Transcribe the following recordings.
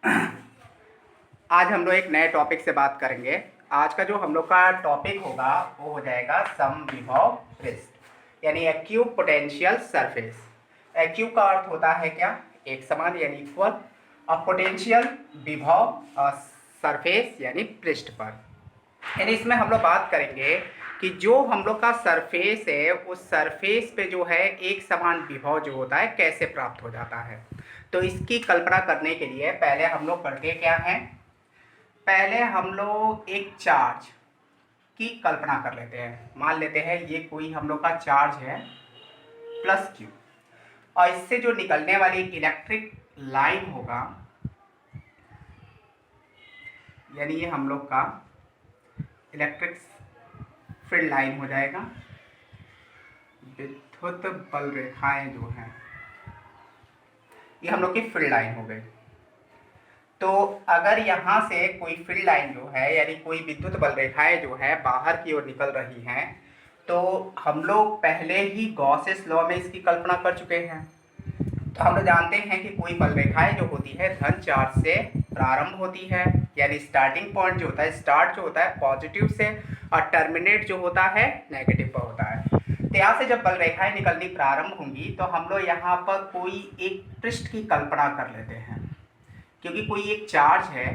आज हम लोग एक नए टॉपिक से बात करेंगे। आज का जो हम लोग का टॉपिक होगा वो हो जाएगा समविभव पृष्ठ यानी एक्यू पोटेंशियल सरफेस। एक्यू का अर्थ होता है क्या? एक समान यानी इक्वल। और पोटेंशियल विभव सरफेस यानी पृष्ठ पर। यानी इसमें हम लोग बात करेंगे कि जो हम लोग का सरफेस है उस सरफेस पे जो है एक समान विभव जो होता है कैसे प्राप्त हो जाता है। तो इसकी कल्पना करने के लिए पहले हम लोग करते क्या हैं, पहले हम लोग एक चार्ज की कल्पना कर लेते हैं। मान लेते हैं ये कोई हम लोग का चार्ज है प्लस क्यू, और इससे जो निकलने वाली इलेक्ट्रिक लाइन होगा यानी ये हम लोग का इलेक्ट्रिक फील्ड लाइन हो जाएगा। विद्युत बल रेखाएं जो हैं ये हम लोग की फील्ड लाइन हो गई। तो अगर यहाँ से कोई फील्ड लाइन जो है यानी कोई विद्युत बल रेखाएं जो है बाहर की ओर निकल रही हैं, तो हम लोग पहले ही गॉसेस लॉ में इसकी कल्पना कर चुके हैं। तो हम लोग जानते हैं कि कोई बल रेखाएं जो होती है धन चार्ज से प्रारंभ होती है, यानी स्टार्टिंग पॉइंट जो होता है, स्टार्ट जो होता है पॉजिटिव से और टर्मिनेट जो होता है नेगेटिव पर होता है। तो यहाँ से जब बल रेखाएं निकलनी प्रारंभ होंगी तो हम लोग यहाँ पर कोई एक पृष्ठ की कल्पना कर लेते हैं। क्योंकि कोई एक चार्ज है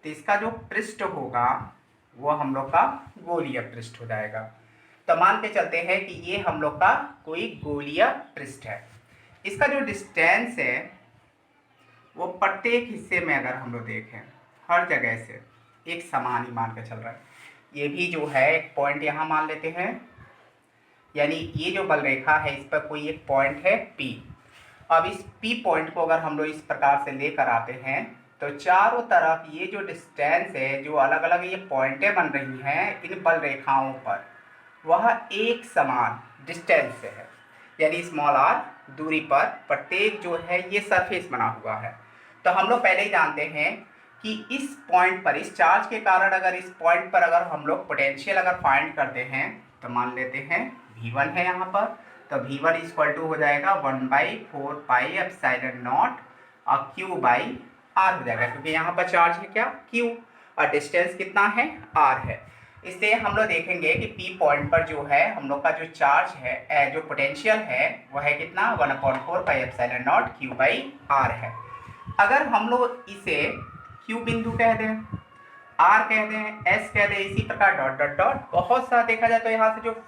तो इसका जो पृष्ठ होगा वो हम लोग का गोलीय पृष्ठ हो जाएगा। तो मान के चलते हैं कि ये हम लोग का कोई गोलीय पृष्ठ है। इसका जो डिस्टेंस है वो प्रत्येक हिस्से में अगर हम लोग देखें हर जगह से एक समान ही मान के चल रहा है। ये भी जो है एक पॉइंट यहाँ मान लेते हैं, यानी ये जो बल रेखा है इस पर कोई एक पॉइंट है P। अब इस P पॉइंट को अगर हम लोग इस प्रकार से लेकर आते हैं तो चारों तरफ ये जो डिस्टेंस है, जो अलग अलग ये पॉइंटें बन रही हैं इन बल रेखाओं पर, वह एक समान डिस्टेंस से है। यानी स्मॉल r दूरी पर प्रत्येक जो है ये सरफेस बना हुआ है। तो हम लोग पहले ही जानते हैं कि इस पॉइंट पर, इस चार्ज के कारण अगर इस पॉइंट पर अगर हम लोग पोटेंशियल अगर फाइंड करते हैं तो मान लेते हैं V1 है यहाँ पर, तो V1 इक्वल टू हो जाएगा 1/4 पाई एप्सिलॉन नॉट और Q बाई R हो जाएगा, क्योंकि यहाँ पर चार्ज है क्या Q और डिस्टेंस कितना है R है। इसलिए हम लोग देखेंगे कि P पॉइंट पर जो है हम लोग का जो चार्ज है, जो पोटेंशियल है वह है कितना 1/4 pi epsilon not Q by R है। अगर हम लोग इसे Q बिंदु कह दें, R कह दें, S कह दें, इसी प्रकार डॉट डॉट डॉट, बहुत सा देखा जाए तो यहाँ से जो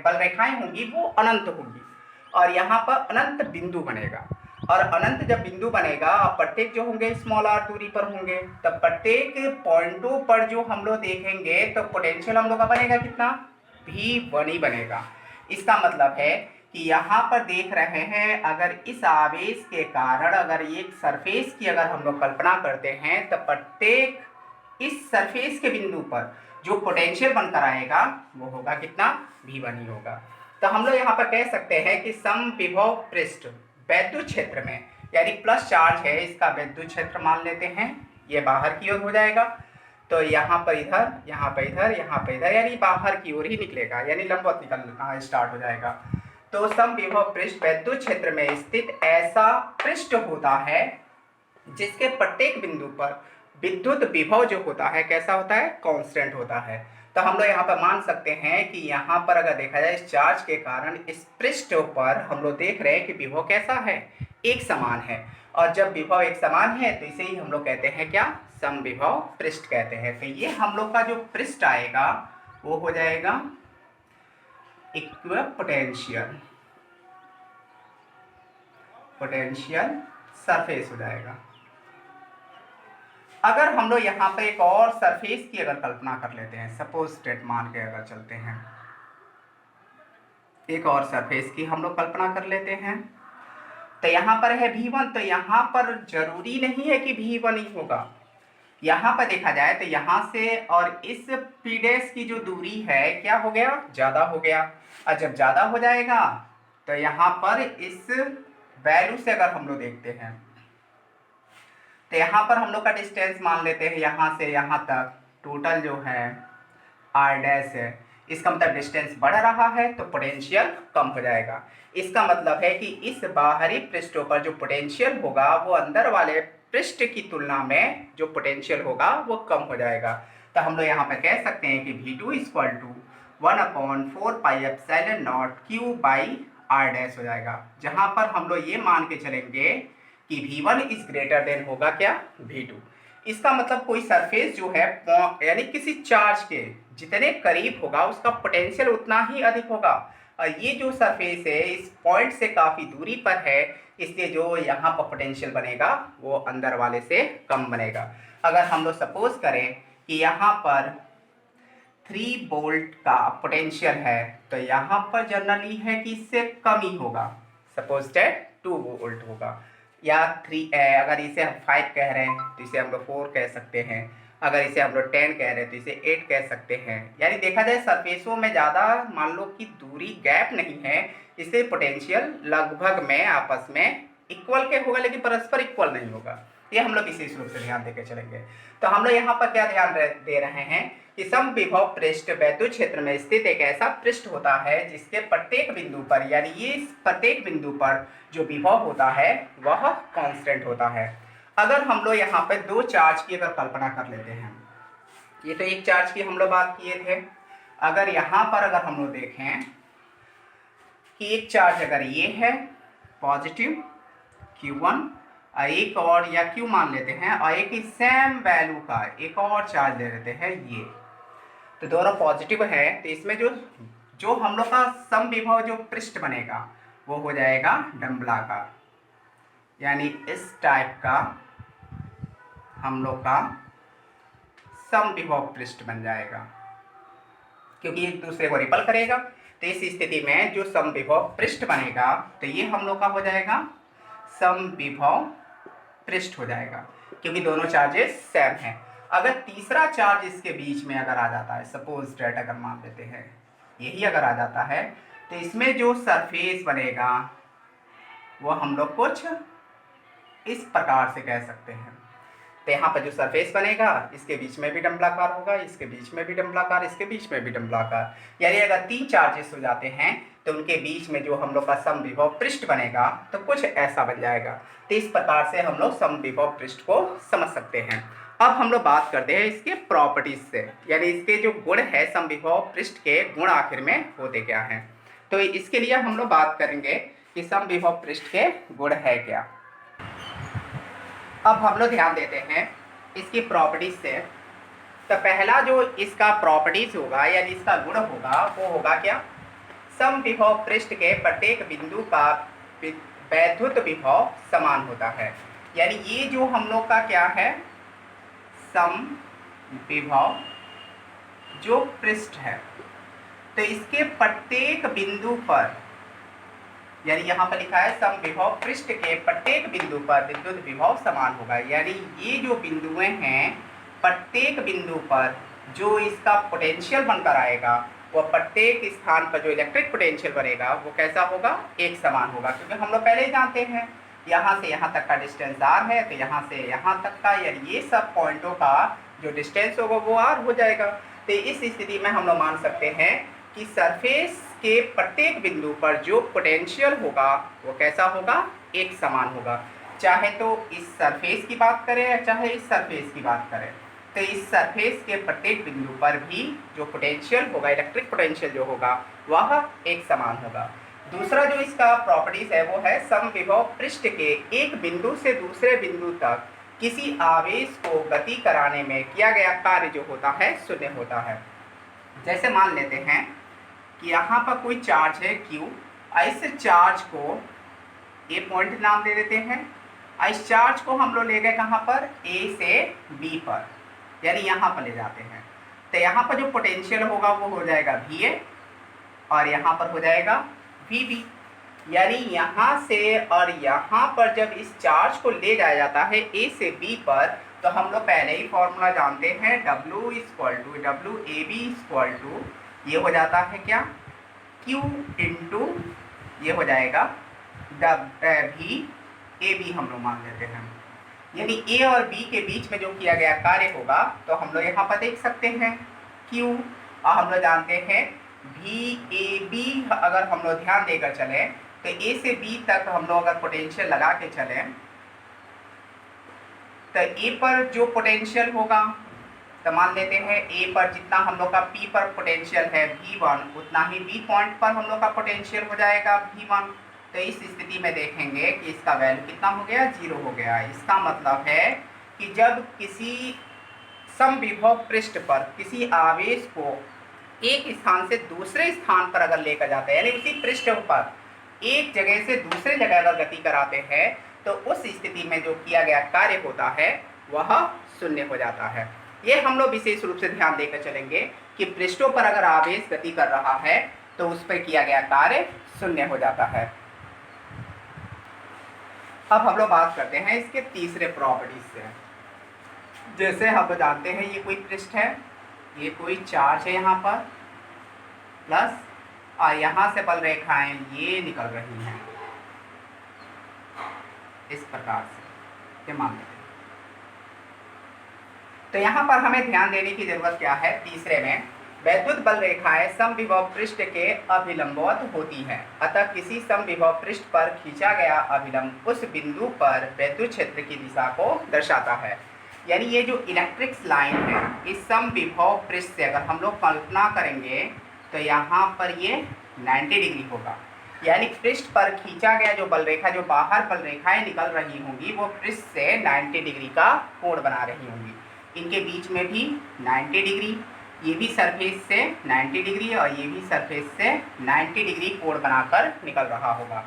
बल रेखाएं होंगी वो अनंत होंगी और यहाँ पर अनंत बिंदु बनेगा। और अनंत जब बिंदु बनेगा और प्रत्येक जो होंगे स्मॉल r दूरी पर होंगे, तब प्रत्येक पॉइंटों पर जो हम लोग देखेंगे तो पोटेंशियल हम लोग का बनेगा कितना V1 ही बनेगा। इसका मतलब है कि यहाँ पर देख रहे हैं अगर इस आवेश के कारण अगर एक सरफेस की अगर हम लोग कल्पना करते हैं तो प्रत्येक इस सरफेस के बिंदु पर जो पोटेंशियल बनकर आएगा वो होगा कितना V1 ही होगा। तो हम लोग यहाँ पर कह सकते हैं कि समविभव पृष्ठ वैद्युत क्षेत्र में, यानी प्लस चार्ज है इसका वैद्युत क्षेत्र मान लेते हैं, ये बाहर की ओर हो जाएगा। तो यहाँ पर इधर, यहाँ पर इधर, यहाँ पर इधर, यानी बाहर की ओर ही निकलेगा, यानी लंबवत निकलना स्टार्ट हो जाएगा। तो समविभव पृष्ठ वैद्युत क्षेत्र में स्थित ऐसा पृष्ठ होता है जिसके प्रत्येक बिंदु पर विद्युत विभव जो होता है कैसा होता है, कांस्टेंट होता है। तो हम लोग यहाँ पर मान सकते हैं कि यहाँ पर अगर देखा जाए इस चार्ज के कारण इस पृष्ठ पर हम लोग देख रहे हैं कि विभव कैसा है, एक समान है। और जब विभव एक समान है तो इसे ही हम लोग कहते हैं क्या, समविभव पृष्ठ कहते हैं। तो ये हम लोग का जो पृष्ठ आएगा वो हो जाएगा इक्विपोटेंशियल पोटेंशियल सरफेस हो जाएगा। अगर हम लोग यहाँ पे एक और सरफेस की अगर कल्पना कर लेते हैं, सपोज स्टेट मान के अगर चलते हैं, एक और सरफेस की हम लोग कल्पना कर लेते हैं, तो यहाँ पर है V1, तो यहाँ पर जरूरी नहीं है कि V1 ही होगा। यहाँ पर देखा जाए तो यहाँ से और इस P डैश की जो दूरी है क्या हो गया, ज़्यादा हो गया। और जब ज़्यादा हो जाएगा तो यहाँ पर इस वैल्यू से अगर हम लोग देखते हैं तो यहाँ पर हम लोग का डिस्टेंस मान लेते हैं यहाँ से यहाँ तक टोटल जो है R डैश है, इसका मतलब डिस्टेंस बढ़ रहा है तो पोटेंशियल कम हो जाएगा। इसका मतलब है कि इस बाहरी पृष्ठों पर जो पोटेंशियल होगा वो अंदर वाले पृष्ठ की तुलना में जो पोटेंशियल होगा वो कम हो जाएगा। तो हम लोग यहाँ पर कह सकते हैं कि V2 equal to 1/4πε0 Q by R dash हो जाएगा, जहाँ पर हम लोग ये मान के चलेंगे कि V1 इज ग्रेटर देन होगा क्या, V2। इसका मतलब कोई सरफेस जो है यानी किसी चार्ज के जितने करीब होगा उसका पोटेंशियल उतना ही अधिक होगा। और ये जो सरफेस है इस पॉइंट से काफ़ी दूरी पर है, इसलिए जो यहाँ पर पोटेंशियल बनेगा वो अंदर वाले से कम बनेगा। अगर हम लोग सपोज करें कि यहाँ पर 3 वोल्ट का पोटेंशियल है तो यहाँ पर जनरली है कि इससे कम ही होगा, सपोज दैट 2 वोल्ट होगा, या 3 अगर इसे हम 5 कह रहे हैं तो इसे हम लोग 4 कह सकते हैं, अगर इसे हम लोग 10 कह रहे हैं तो इसे 8 कह सकते हैं। यानी देखा जाए सरफेसों में ज़्यादा मान लो कि दूरी गैप नहीं है, इससे पोटेंशियल लगभग में आपस में इक्वल के होगा, लेकिन परस्पर इक्वल नहीं होगा। ये हम लोग विशेष रूप से ध्यान देकर चलेंगे। तो हम लोग यहाँ पर क्या ध्यान दे रहे हैं कि समविभव पृष्ठ वैद्युत क्षेत्र में स्थित एक ऐसा पृष्ठ होता है जिसके प्रत्येक बिंदु पर, यानी ये प्रत्येक बिंदु पर जो विभव होता है वह कांस्टेंट होता है। अगर हम लोग यहाँ पर 2 चार्ज की अगर कल्पना कर लेते हैं, ये तो एक चार्ज की हम लोग बात किए थे। अगर यहाँ पर अगर हम लोग देखें कि एक चार्ज अगर ये है पॉजिटिव Q1 और एक और या Q मान लेते हैं, और एक ही सेम वैल्यू का एक और चार्ज ले लेते हैं ये, तो दोनों पॉजिटिव है, तो इसमें जो हम लोग का समविभव जो पृष्ठ बनेगा वो हो जाएगा डंबलाकार, यानी इस टाइप का हम लोग का समविभव पृष्ठ बन जाएगा, क्योंकि एक दूसरे को रिपल करेगा। तो इस स्थिति में जो समविभव पृष्ठ बनेगा तो ये हम लोग का हो जाएगा समविभव पृष्ठ हो जाएगा, क्योंकि दोनों चार्जेस सेम हैं। अगर तीसरा चार्ज इसके बीच में अगर आ जाता है, सपोज दैट अगर मान लेते हैं यही अगर आ जाता है, तो इसमें जो सरफेस बनेगा वो हम लोग कुछ इस प्रकार से कह सकते हैं। तो यहाँ पर जो सरफेस बनेगा इसके बीच में भी डंबलाकार होगा, इसके बीच में भी डंबलाकार, इसके बीच में भी डंबलाकार, यानी अगर 3 चार्जेस हो जाते हैं तो उनके बीच में जो हम लोग का समविभव पृष्ठ बनेगा तो कुछ ऐसा बन जाएगा। तो इस प्रकार से हम लोग समविभव पृष्ठ को समझ सकते हैं। अब हम लोग बात करते हैं इसके प्रॉपर्टीज से, यानी इसके जो गुण है समविभव पृष्ठ के गुण आखिर में होते क्या हैं। तो इसके लिए हम लोग बात करेंगे कि समविभव पृष्ठ के गुण है क्या। अब हम लोग ध्यान देते हैं इसकी प्रॉपर्टीज से। तो पहला जो इसका प्रॉपर्टीज होगा यानी इसका गुण होगा वो होगा क्या, समविभव पृष्ठ के प्रत्येक बिंदु का वैद्युत विभव समान होता है। यानी ये जो हम लोग का क्या है समविभव जो पृष्ठ है, तो इसके प्रत्येक बिंदु पर, यानी यहाँ पर लिखा है समविभव पृष्ठ के प्रत्येक बिंदु पर विद्युत विभव समान होगा। यानी ये जो बिंदुएं हैं प्रत्येक बिंदु पर जो इसका पोटेंशियल बनकर आएगा वो प्रत्येक स्थान पर जो इलेक्ट्रिक पोटेंशियल बनेगा वो कैसा होगा, एक समान होगा। क्योंकि हम लोग पहले ही जानते हैं यहाँ से यहाँ तक का डिस्टेंस r है, तो यहाँ से यहाँ तक का यानी ये सब पॉइंटों का जो डिस्टेंस होगा वो r हो जाएगा। तो इस स्थिति में हम लोग मान सकते हैं कि सरफेस के प्रत्येक बिंदु पर जो पोटेंशियल होगा वो कैसा होगा, एक समान होगा। चाहे तो इस सरफेस की बात करें या चाहे इस सरफेस की बात करें, तो इस सरफेस के प्रत्येक बिंदु पर भी जो पोटेंशियल होगा, इलेक्ट्रिक पोटेंशियल जो होगा वह एक समान होगा। दूसरा जो इसका प्रॉपर्टीज है वो है समविभव पृष्ठ के एक बिंदु से दूसरे बिंदु तक किसी आवेश को गति कराने में किया गया कार्य जो होता है शून्य होता है। जैसे मान लेते हैं कि यहाँ पर कोई चार्ज है Q, इस चार्ज को ए पॉइंट नाम दे देते हैं। इस चार्ज को हम लोग ले गए कहाँ पर, A से B पर, यानी यहाँ पर ले जाते हैं। तो यहाँ पर जो पोटेंशियल होगा वो हो जाएगा VA और यहाँ पर हो जाएगा VB। यानी यहाँ से और यहाँ पर जब इस चार्ज को ले जाया जाता है A से B पर, तो हम लोग पहले ही फॉर्मूला जानते हैं WAB ये हो जाता है क्या, Q इंटू ये हो जाएगा VAB हम लोग मान लेते हैं। यानी A और B के बीच में जो किया गया कार्य होगा तो हम लोग यहाँ पर देख सकते हैं Q, और हम लोग जानते हैं VAB। अगर हम लोग ध्यान देकर चलें तो A से B तक हम लोग अगर पोटेंशियल लगा के चलें तो ए पर जो पोटेंशियल होगा, तो मान लेते हैं ए पर जितना हम लोग का पी पर पोटेंशियल है V1, उतना ही बी पॉइंट पर हम लोग का पोटेंशियल हो जाएगा V1। तो इस स्थिति में देखेंगे कि इसका वैल्यू कितना हो गया, 0 हो गया। इसका मतलब है कि जब किसी समविभव पृष्ठ पर किसी आवेश को एक स्थान से दूसरे स्थान पर अगर लेकर जाते हैं, यानी उसी पृष्ठ पर एक जगह से दूसरे जगह अगर गति कराते हैं, तो उस स्थिति में जो किया गया कार्य होता है वह शून्य हो जाता है। ये हम लोग विशेष रूप से ध्यान देकर चलेंगे कि पृष्ठों पर अगर आवेश गति कर रहा है तो उस पर किया गया कार्य शून्य हो जाता है। अब हम लोग बात करते हैं इसके तीसरे प्रॉपर्टीज से। जैसे हम जानते हैं ये कोई पृष्ठ है, ये कोई चार्ज है यहाँ पर प्लस, और यहाँ से बल रेखाएं ये निकल रही हैं इस प्रकार से, ये मान लेते हैं। तो यहाँ पर हमें ध्यान देने की जरूरत क्या है, तीसरे में वैद्युत बल रेखाएं समविभव पृष्ठ के अभिलंबवत होती हैं, अतः किसी समविभव पृष्ठ पर खींचा गया अभिलंब उस बिंदु पर वैद्युत क्षेत्र की दिशा को दर्शाता है। यानी ये जो इलेक्ट्रिक लाइन है, इस समविभव पृष्ठ से अगर हम लोग कल्पना करेंगे तो यहाँ पर ये 90 डिग्री होगा। यानी पृष्ठ पर खींचा गया जो बल रेखा, जो बाहर बल रेखाएं निकल रही होंगी, वो पृष्ठ से 90 डिग्री का कोण बना रही होंगी। इनके बीच में भी 90 डिग्री, ये भी सरफेस से 90 डिग्री और ये भी सरफेस से 90 डिग्री कोण बनाकर निकल रहा होगा।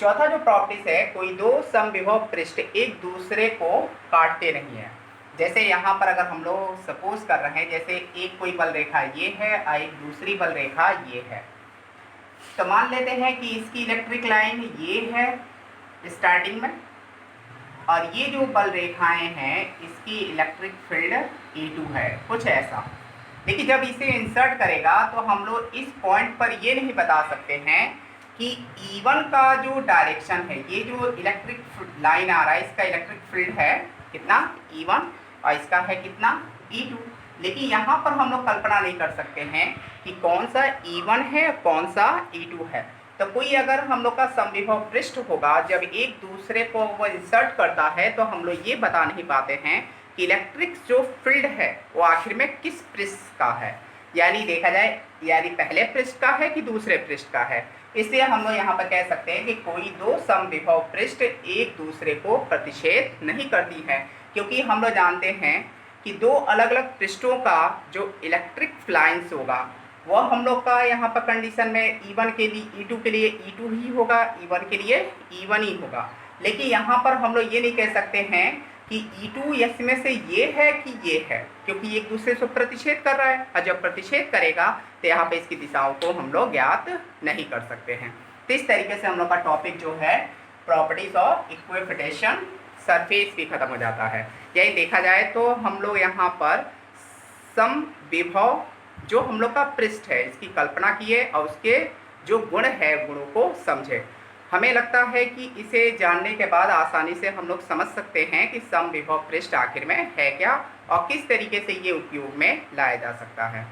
चौथा जो प्रॉपर्टीज है, कोई दो समविभव पृष्ठ एक दूसरे को काटते नहीं है। जैसे यहाँ पर अगर हम लोग सपोज कर रहे हैं, जैसे एक कोई बल रेखा ये है और एक दूसरी बल रेखा ये है, तो मान लेते हैं कि इसकी इलेक्ट्रिक लाइन ये है स्टार्टिंग में, और ये जो बल रेखाएं हैं इसकी इलेक्ट्रिक फील्ड E2 है, कुछ ऐसा। लेकिन जब इसे इंसर्ट करेगा तो हम लोग इस पॉइंट पर ये नहीं बता सकते हैं कि E1 का जो डायरेक्शन है, ये जो इलेक्ट्रिक लाइन आ रहा है इसका इलेक्ट्रिक फील्ड है कितना, E1, और इसका है कितना, E2। लेकिन यहाँ पर हम लोग कल्पना नहीं कर सकते हैं कि कौन सा E1 है कौन सा E2 है। तो कोई अगर हम लोग का समविभव पृष्ठ होगा, जब एक दूसरे को वो इंसर्ट करता है तो हम लोग ये बता नहीं पाते हैं कि इलेक्ट्रिक जो फील्ड है वो आखिर में किस पृष्ठ का है, यानी देखा जाए यानी पहले पृष्ठ का है कि दूसरे पृष्ठ का है। इसलिए हम लोग यहाँ पर कह सकते हैं कि कोई दो समविभव पृष्ठ एक दूसरे को प्रतिच्छेद नहीं करती है, क्योंकि हम लोग जानते हैं कि दो अलग अलग पृष्ठों का जो इलेक्ट्रिक फ्लाइंस होगा वह हम लोग का यहाँ पर कंडीशन में E1 के लिए E2 के लिए E2 ही होगा, E1 के लिए E1 ही होगा। लेकिन यहाँ पर हम लोग ये नहीं कह सकते हैं कि E2 इसमें से ये है कि ये है, क्योंकि एक दूसरे से प्रतिच्छेद कर रहा है, और जब प्रतिच्छेद करेगा तो यहाँ पे इसकी दिशाओं को हम लोग ज्ञात नहीं कर सकते हैं। तो इस तरीके से हम लोग का टॉपिक जो है प्रॉपर्टीज ऑफ इक्विफिटेशन सरफेस भी खत्म हो जाता है। यही देखा जाए तो हम लोग यहाँ पर समविभव जो हम लोग का पृष्ठ है इसकी कल्पना किए और उसके जो गुण है गुणों को समझे। हमें लगता है कि इसे जानने के बाद आसानी से हम लोग समझ सकते हैं कि समविभव पृष्ठ आखिर में है क्या और किस तरीके से ये उपयोग में लाया जा सकता है।